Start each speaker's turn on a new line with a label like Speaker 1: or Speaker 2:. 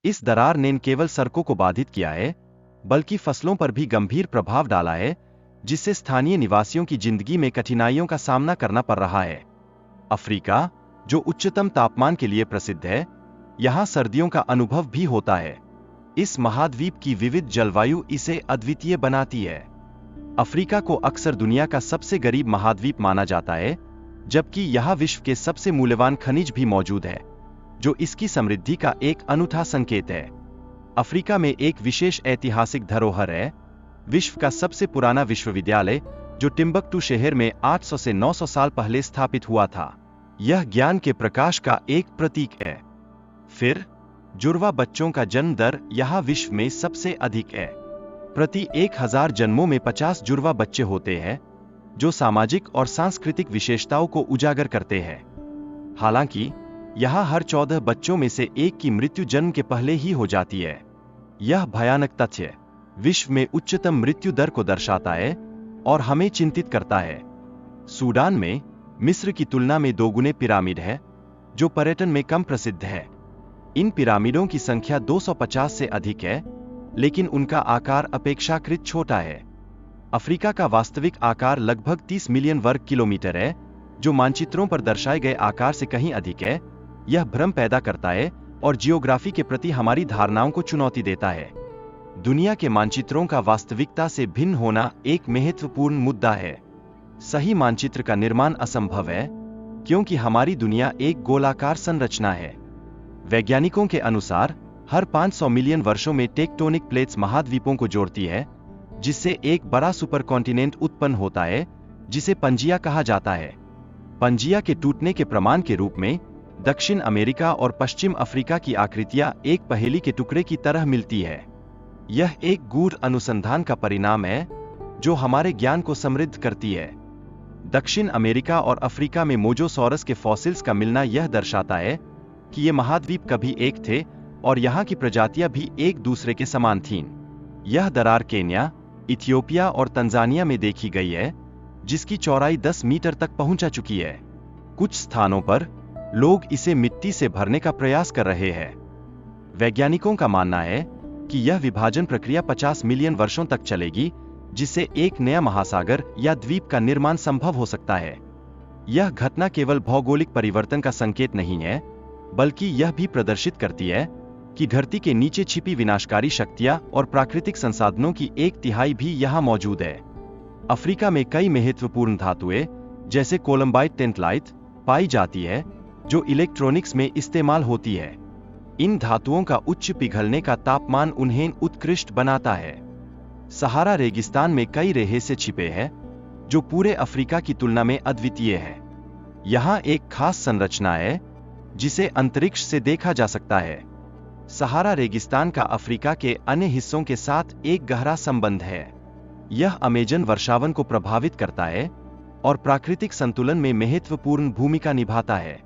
Speaker 1: इस दरार ने न केवल सड़कों को बाधित किया है, बल्कि फसलों पर भी गंभीर प्रभाव डाला है, जिससे स्थानीय निवासियों की जिंदगी में कठिनाइयों का सामना करना पड़ रहा है। अफ्रीका, जो उच्चतम तापमान के लिए प्रसिद्ध है, यहाँ सर्दियों का अनुभव भी होता है। इस महाद्वीप की विविध जलवायु इसे अद्वितीय बनाती है। अफ्रीका को अक्सर दुनिया का सबसे गरीब महाद्वीप माना जाता है, जबकि यहाँ विश्व के सबसे मूल्यवान खनिज भी मौजूद है, जो इसकी समृद्धि का एक अनूठा संकेत है। अफ्रीका में एक विशेष ऐतिहासिक धरोहर है, विश्व का सबसे पुराना विश्वविद्यालय, जो टिम्बक्टू शहर में 800 से 900 साल पहले स्थापित हुआ था। यह ज्ञान के प्रकाश का एक प्रतीक है। फिर जुड़वा बच्चों का जन्म दर यहाँ विश्व में सबसे अधिक है। प्रति 1000 जन्मों में 50 जुड़वा बच्चे होते हैं, जो सामाजिक और सांस्कृतिक विशेषताओं को उजागर करते हैं। हालांकि यहाँ हर 14 बच्चों में से एक की मृत्यु जन्म के पहले ही हो जाती है। यह भयानक तथ्य विश्व में उच्चतम मृत्यु दर को दर्शाता है और हमें चिंतित करता है। सूडान में मिस्र की तुलना में 2 गुने पिरामिड है, जो पर्यटन में कम प्रसिद्ध है। इन पिरामिडों की संख्या 250 से अधिक है, लेकिन उनका आकार अपेक्षाकृत छोटा है। अफ्रीका का वास्तविक आकार लगभग 30 मिलियन वर्ग किलोमीटर है, जो मानचित्रों पर दर्शाए गए आकार से कहीं अधिक है। यह भ्रम पैदा करता है और जियोग्राफी के प्रति हमारी धारणाओं को चुनौती देता है। दुनिया के मानचित्रों का वास्तविकता से भिन्न होना एक महत्वपूर्ण मुद्दा है। सही मानचित्र का निर्माण असंभव है, क्योंकि हमारी दुनिया एक गोलाकार संरचना है। वैज्ञानिकों के अनुसार हर 500 मिलियन वर्षों में टेक्टोनिक प्लेट्स महाद्वीपों को जोड़ती है, जिससे एक बड़ा सुपरकॉन्टिनेंट उत्पन्न होता है, जिसे पंजिया कहा जाता है। पंजिया के टूटने के प्रमाण के रूप में दक्षिण अमेरिका और पश्चिम अफ्रीका की आकृतियां एक पहेली के टुकड़े की तरह मिलती है। यह एक गूढ़ अनुसंधान का परिणाम है, जो हमारे ज्ञान को समृद्ध करती है। दक्षिण अमेरिका और अफ्रीका में मोजोसॉरस के फॉसिल्स का मिलना यह दर्शाता है कि ये महाद्वीप कभी एक थे और यहाँ की प्रजातियां भी एक दूसरे के समान थीं। यह दरार केन्या, इथियोपिया और तंजानिया में देखी गई है, जिसकी चौड़ाई 10 मीटर तक पहुंचा चुकी है। कुछ स्थानों पर लोग इसे मिट्टी से भरने का प्रयास कर रहे हैं। वैज्ञानिकों का मानना है कि यह विभाजन प्रक्रिया 50 मिलियन वर्षों तक चलेगी, जिससे एक नया महासागर या द्वीप का निर्माण संभव हो सकता है। यह घटना केवल भौगोलिक परिवर्तन का संकेत नहीं है, बल्कि यह भी प्रदर्शित करती है कि धरती के नीचे छिपी विनाशकारी शक्तियां और प्राकृतिक संसाधनों की 1/3 भी यहां मौजूद है। अफ्रीका में कई महत्वपूर्ण धातुएं, जैसे कोलंबाइट टेंटलाइट, पाई जाती है, जो इलेक्ट्रॉनिक्स में इस्तेमाल होती है। इन धातुओं का उच्च पिघलने का तापमान उन्हें उत्कृष्ट बनाता है। सहारा रेगिस्तान में कई रेहेसे छिपे हैं, जो पूरे अफ्रीका की तुलना में अद्वितीय है। यहाँ एक खास संरचना है, जिसे अंतरिक्ष से देखा जा सकता है। सहारा रेगिस्तान का अफ्रीका के अन्य हिस्सों के साथ एक गहरा संबंध है। यह अमेजन वर्षावन को प्रभावित करता है और प्राकृतिक संतुलन में महत्वपूर्ण भूमिका निभाता है।